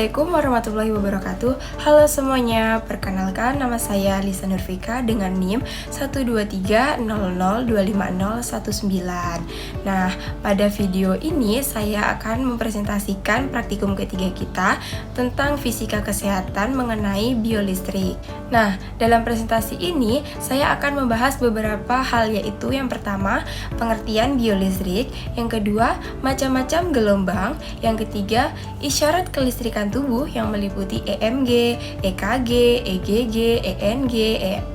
Assalamualaikum warahmatullahi wabarakatuh. Halo semuanya, perkenalkan nama saya Lisa Nurfika dengan NIM 12300250109. Nah, pada video ini saya akan mempresentasikan praktikum ketiga kita tentang fisika kesehatan mengenai biolistrik. Nah, dalam presentasi ini saya akan membahas beberapa hal, yaitu yang pertama, pengertian biolistrik, yang kedua, macam-macam gelombang, yang ketiga, isyarat kelistrikan tubuh yang meliputi EMG, EKG, EGG, ENG,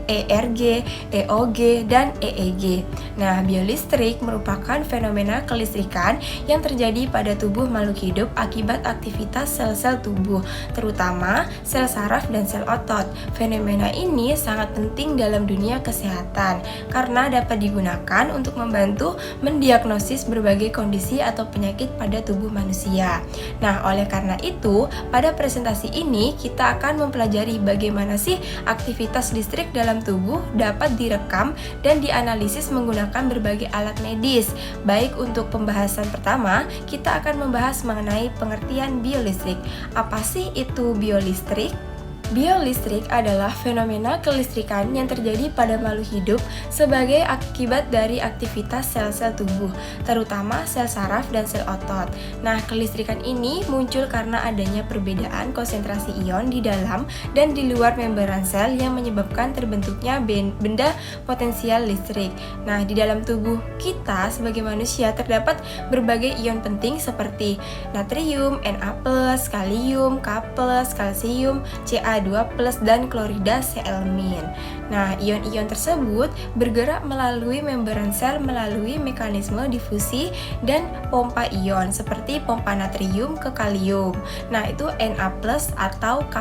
ERG, EOG, dan EEG. Nah, biolistrik merupakan fenomena kelistrikan yang terjadi pada tubuh makhluk hidup akibat aktivitas sel-sel tubuh, terutama sel saraf dan sel otot. Fenomena ini sangat penting dalam dunia kesehatan karena dapat digunakan untuk membantu mendiagnosis berbagai kondisi atau penyakit pada tubuh manusia. Nah, oleh karena itu, pada presentasi ini kita akan mempelajari bagaimana sih aktivitas listrik dalam tubuh dapat direkam dan dianalisis menggunakan berbagai alat medis. Baik, untuk pembahasan pertama, kita akan membahas mengenai pengertian biolistrik. Apa sih itu biolistrik? Biolistrik adalah fenomena kelistrikan yang terjadi pada makhluk hidup sebagai akibat dari aktivitas sel-sel tubuh, terutama sel saraf dan sel otot. Nah, kelistrikan ini muncul karena adanya perbedaan konsentrasi ion di dalam dan di luar membran sel yang menyebabkan terbentuknya benda potensial listrik. Nah, di dalam tubuh kita sebagai manusia terdapat berbagai ion penting seperti natrium, Na+, kalium, K+, kalsium, Ca2+, dan klorida Cl-. Nah, ion-ion tersebut bergerak melalui membran sel melalui mekanisme difusi dan pompa ion seperti pompa natrium ke kalium. Nah, itu Na+ atau K+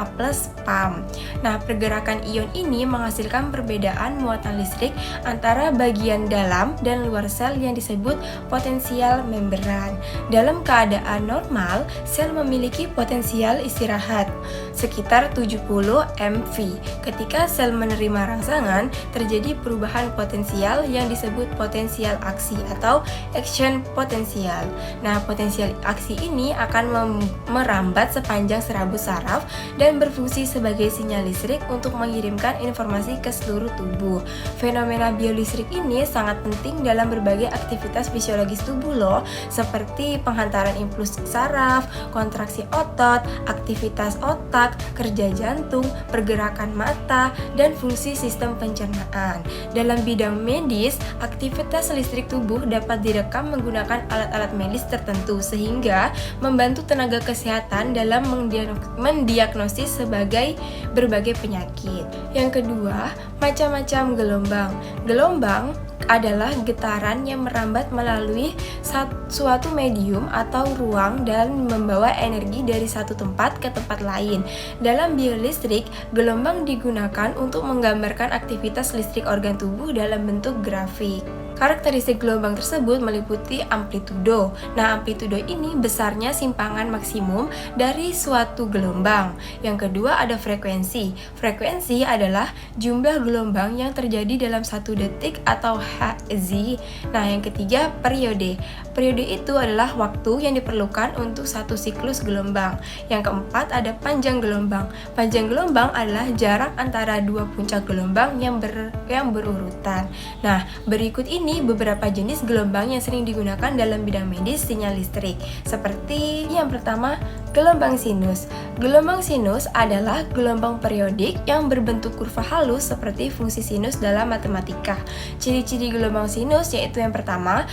PAM. Nah, pergerakan ion ini menghasilkan perbedaan muatan listrik antara bagian dalam dan luar sel yang disebut potensial membran. Dalam keadaan normal, sel memiliki potensial istirahat sekitar 70 MV. Ketika sel menerima rangsangan, terjadi perubahan potensial yang disebut potensial aksi atau action potensial. Nah, potensial aksi ini akan merambat sepanjang serabut saraf dan berfungsi sebagai sinyal listrik untuk mengirimkan informasi ke seluruh tubuh. Fenomena biolistrik ini sangat penting dalam berbagai aktivitas fisiologis tubuh loh, seperti penghantaran impuls saraf, kontraksi otot, aktivitas otak, kerja jantung, pergerakan mata, dan fungsi sistem pencernaan. Dalam bidang medis, aktivitas listrik tubuh dapat direkam menggunakan alat-alat medis tertentu sehingga membantu tenaga kesehatan dalam mendiagnosis sebagai berbagai penyakit. Yang kedua, macam-macam gelombang. Gelombang adalah getaran yang merambat melalui suatu medium atau ruang dan membawa energi dari satu tempat ke tempat lain. Dalam biolistrik, gelombang digunakan untuk menggambarkan aktivitas listrik organ tubuh dalam bentuk grafik. Karakteristik gelombang tersebut meliputi amplitudo. Nah, amplitudo ini besarnya simpangan maksimum dari suatu gelombang. Yang kedua ada frekuensi. Frekuensi adalah jumlah gelombang yang terjadi dalam 1 detik atau Hz. Nah, yang ketiga periode. Periode itu adalah waktu yang diperlukan untuk satu siklus gelombang. Yang keempat ada panjang gelombang. Panjang gelombang adalah jarak antara dua puncak gelombang yang berurutan. Nah, berikut ini beberapa jenis gelombang yang sering digunakan dalam bidang medis sinyal listrik. Seperti yang pertama, gelombang sinus. Gelombang sinus adalah gelombang periodik yang berbentuk kurva halus seperti fungsi sinus dalam matematika. Ciri-ciri gelombang sinus yaitu yang pertama,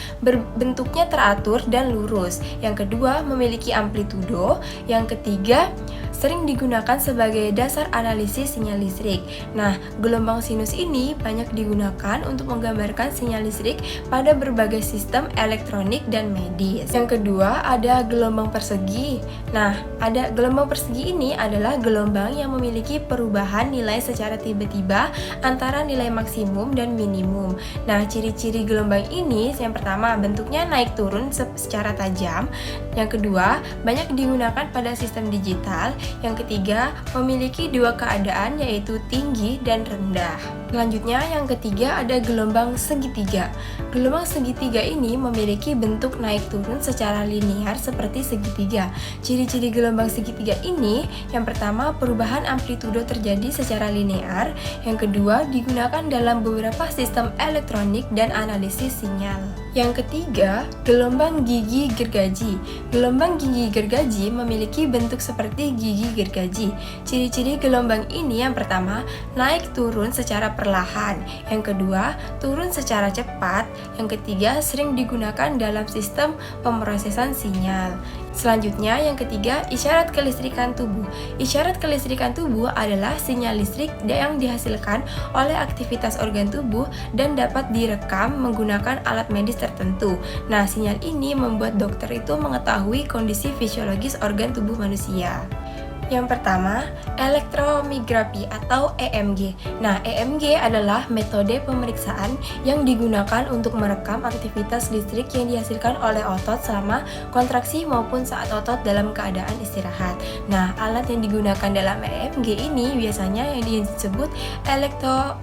bentuknya teratur dan lurus. Yang kedua, memiliki amplitudo. Yang ketiga, sering digunakan sebagai dasar analisis sinyal listrik. Nah, gelombang sinus ini banyak digunakan untuk menggambarkan sinyal listrik pada berbagai sistem elektronik dan medis. Yang kedua, ada gelombang persegi. Nah, ada gelombang persegi ini adalah gelombang yang memiliki perubahan nilai secara tiba-tiba antara nilai maksimum dan minimum. Nah, ciri-ciri gelombang ini yang pertama, bentuknya naik turun secara tajam. Yang kedua, banyak digunakan pada sistem digital. Yang ketiga, memiliki dua keadaan yaitu tinggi dan rendah. Selanjutnya yang ketiga ada gelombang segitiga. Gelombang segitiga ini memiliki bentuk naik turun secara linear seperti segitiga. Ciri-ciri gelombang segitiga ini, yang pertama perubahan amplitudo terjadi secara linear, yang kedua digunakan dalam beberapa sistem elektronik dan analisis sinyal. Yang ketiga, gelombang gigi gergaji. Gelombang gigi gergaji memiliki bentuk seperti gigi gergaji. Ciri-ciri gelombang ini yang pertama, naik turun secara perlahan. Yang kedua, turun secara cepat. Yang ketiga, sering digunakan dalam sistem pemrosesan sinyal. Selanjutnya, yang ketiga, isyarat kelistrikan tubuh. Isyarat kelistrikan tubuh adalah sinyal listrik yang dihasilkan oleh aktivitas organ tubuh dan dapat direkam menggunakan alat medis tertentu. Nah, sinyal ini membuat dokter itu mengetahui kondisi fisiologis organ tubuh manusia. Yang pertama, elektromiografi atau EMG. Nah, EMG adalah metode pemeriksaan yang digunakan untuk merekam aktivitas listrik yang dihasilkan oleh otot selama kontraksi maupun saat otot dalam keadaan istirahat. Nah, alat yang digunakan dalam EMG ini biasanya yang disebut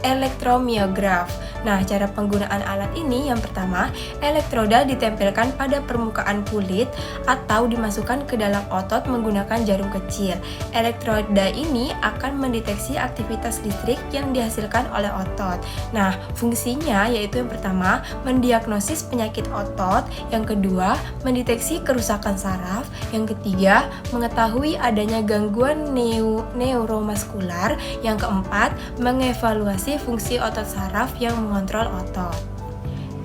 elektromiograf. Nah, cara penggunaan alat ini yang pertama, elektroda ditempelkan pada permukaan kulit atau dimasukkan ke dalam otot menggunakan jarum kecil. Elektroda ini akan mendeteksi aktivitas listrik yang dihasilkan oleh otot. Nah, fungsinya yaitu yang pertama, mendiagnosis penyakit otot, yang kedua, mendeteksi kerusakan saraf, yang ketiga, mengetahui adanya gangguan neuromuskular, yang keempat, mengevaluasi fungsi otot saraf yang mengontrol otot.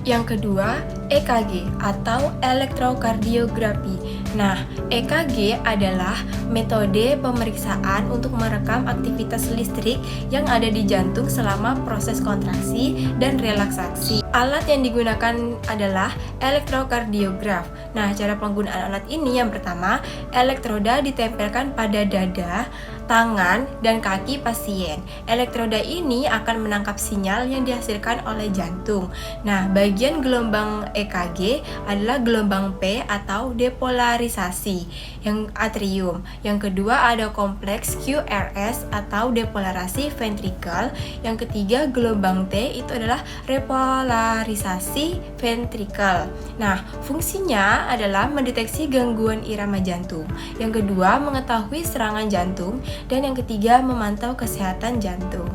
Yang kedua, EKG atau elektrokardiografi. Nah, EKG adalah metode pemeriksaan untuk merekam aktivitas listrik yang ada di jantung selama proses kontraksi dan relaksasi. Alat yang digunakan adalah elektrokardiograf. Nah, cara penggunaan alat ini yang pertama, elektroda ditempelkan pada dada, tangan, dan kaki pasien. Elektroda ini akan menangkap sinyal yang dihasilkan oleh jantung. Nah, bagian gelombang EKG adalah gelombang P atau depolarisasi yang atrium. Yang kedua ada kompleks QRS atau depolarasi ventrikel. Yang ketiga gelombang T itu adalah repolarisasi ventrikel. Nah, fungsinya adalah mendeteksi gangguan irama jantung. Yang kedua mengetahui serangan jantung. Dan yang ketiga, memantau kesehatan jantung.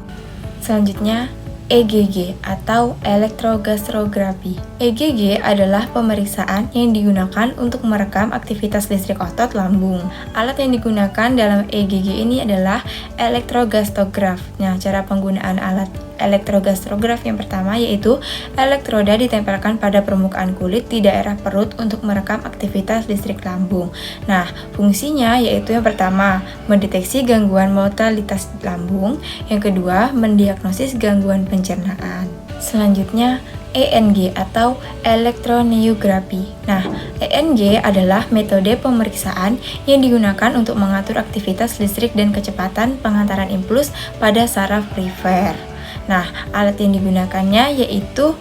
Selanjutnya, EGG atau elektrogastrografi. EGG adalah pemeriksaan yang digunakan untuk merekam aktivitas listrik otot lambung. Alat yang digunakan dalam EGG ini adalah elektrogastrograf. Nah, cara penggunaan alat elektrogastrograf yang pertama yaitu elektroda ditempelkan pada permukaan kulit di daerah perut untuk merekam aktivitas listrik lambung. Nah, fungsinya yaitu yang pertama, mendeteksi gangguan mortalitas lambung, yang kedua, mendiagnosis gangguan pencernaan. Selanjutnya, ENG atau elektroneurografi. Nah, ENG adalah metode pemeriksaan yang digunakan untuk mengatur aktivitas listrik dan kecepatan pengantaran impuls pada saraf perifer. Nah, alat yang digunakannya yaitu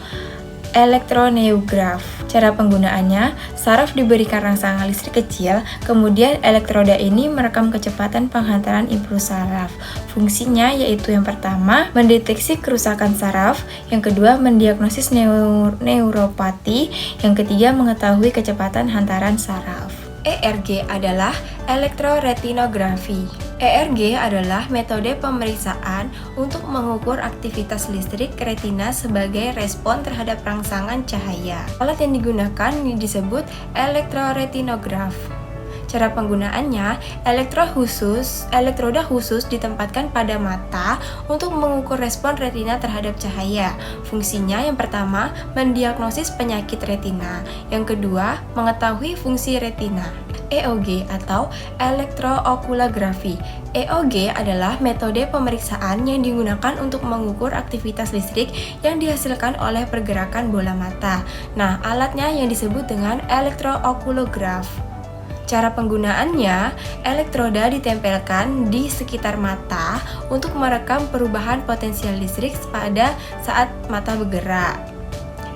elektroneurograf. Cara penggunaannya, saraf diberikan rangsangan listrik kecil, kemudian elektroda ini merekam kecepatan penghantaran impuls saraf. Fungsinya yaitu yang pertama, mendeteksi kerusakan saraf, yang kedua mendiagnosis neuropati, yang ketiga mengetahui kecepatan hantaran saraf. ERG adalah elektroretinografi. ERG adalah metode pemeriksaan untuk mengukur aktivitas listrik retina sebagai respon terhadap rangsangan cahaya. Alat yang digunakan disebut elektroretinograf. Cara penggunaannya, elektroda khusus ditempatkan pada mata untuk mengukur respon retina terhadap cahaya. Fungsinya yang pertama, mendiagnosis penyakit retina. Yang kedua, mengetahui fungsi retina. EOG atau elektrookulografi. EOG adalah metode pemeriksaan yang digunakan untuk mengukur aktivitas listrik yang dihasilkan oleh pergerakan bola mata. Nah, alatnya yang disebut dengan elektrookulograf. Cara penggunaannya, elektroda ditempelkan di sekitar mata untuk merekam perubahan potensial listrik pada saat mata bergerak.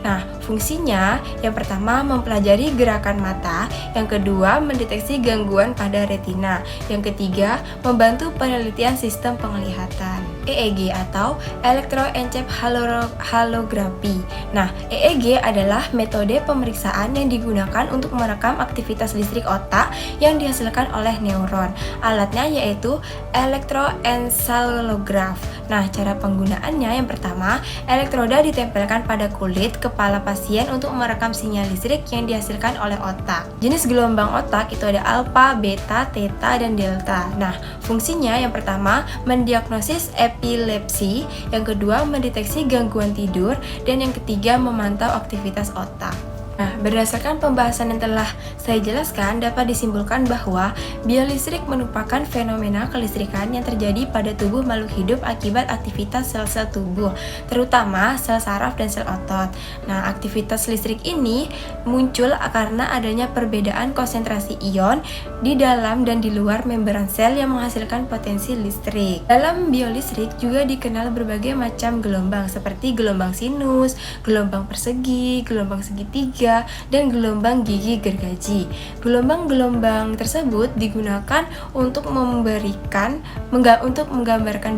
Nah, fungsinya yang pertama mempelajari gerakan mata, yang kedua mendeteksi gangguan pada retina, yang ketiga membantu penelitian sistem penglihatan. EEG atau elektroencephalografi. Nah, EEG adalah metode pemeriksaan yang digunakan untuk merekam aktivitas listrik otak yang dihasilkan oleh neuron. Alatnya yaitu elektroencephalograf. Nah, cara penggunaannya yang pertama, elektroda ditempelkan pada kulit kepala pasien untuk merekam sinyal listrik yang dihasilkan oleh otak. Jenis gelombang otak itu ada alfa, beta, theta, dan delta. Nah, fungsinya yang pertama mendiagnosis epilepsi, yang kedua mendeteksi gangguan tidur, dan yang ketiga memantau aktivitas otak. Nah, berdasarkan pembahasan yang telah saya jelaskan, dapat disimpulkan bahwa biolistrik merupakan fenomena kelistrikan yang terjadi pada tubuh makhluk hidup akibat aktivitas sel-sel tubuh, terutama sel saraf dan sel otot. Nah, aktivitas listrik ini muncul karena adanya perbedaan konsentrasi ion di dalam dan di luar membran sel yang menghasilkan potensi listrik. Dalam biolistrik juga dikenal berbagai macam gelombang seperti gelombang sinus, gelombang persegi, gelombang segitiga, dan gelombang gigi gergaji. Gelombang-gelombang tersebut digunakan untuk menggambarkan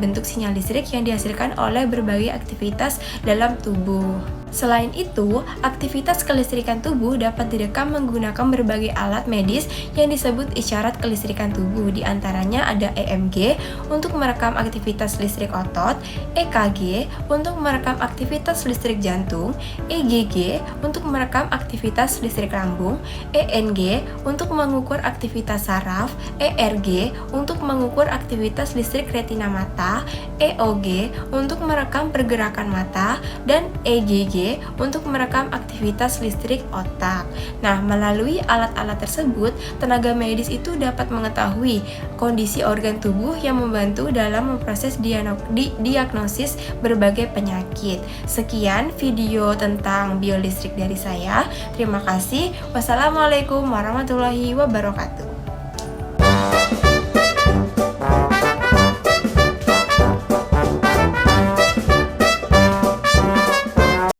bentuk sinyal listrik yang dihasilkan oleh berbagai aktivitas dalam tubuh. Selain itu, aktivitas kelistrikan tubuh dapat direkam menggunakan berbagai alat medis yang disebut isyarat kelistrikan tubuh. Di antaranya ada EMG untuk merekam aktivitas listrik otot, EKG untuk merekam aktivitas listrik jantung, EGG untuk merekam aktivitas listrik lambung, ENG untuk mengukur aktivitas saraf, ERG untuk mengukur aktivitas listrik retina mata, EOG untuk merekam pergerakan mata, dan EGG untuk merekam aktivitas listrik otak. Nah, melalui alat-alat tersebut, tenaga medis itu dapat mengetahui kondisi organ tubuh yang membantu dalam memproses diagnosis berbagai penyakit. Sekian video tentang biolistrik dari saya. Terima kasih. Wassalamualaikum warahmatullahi wabarakatuh.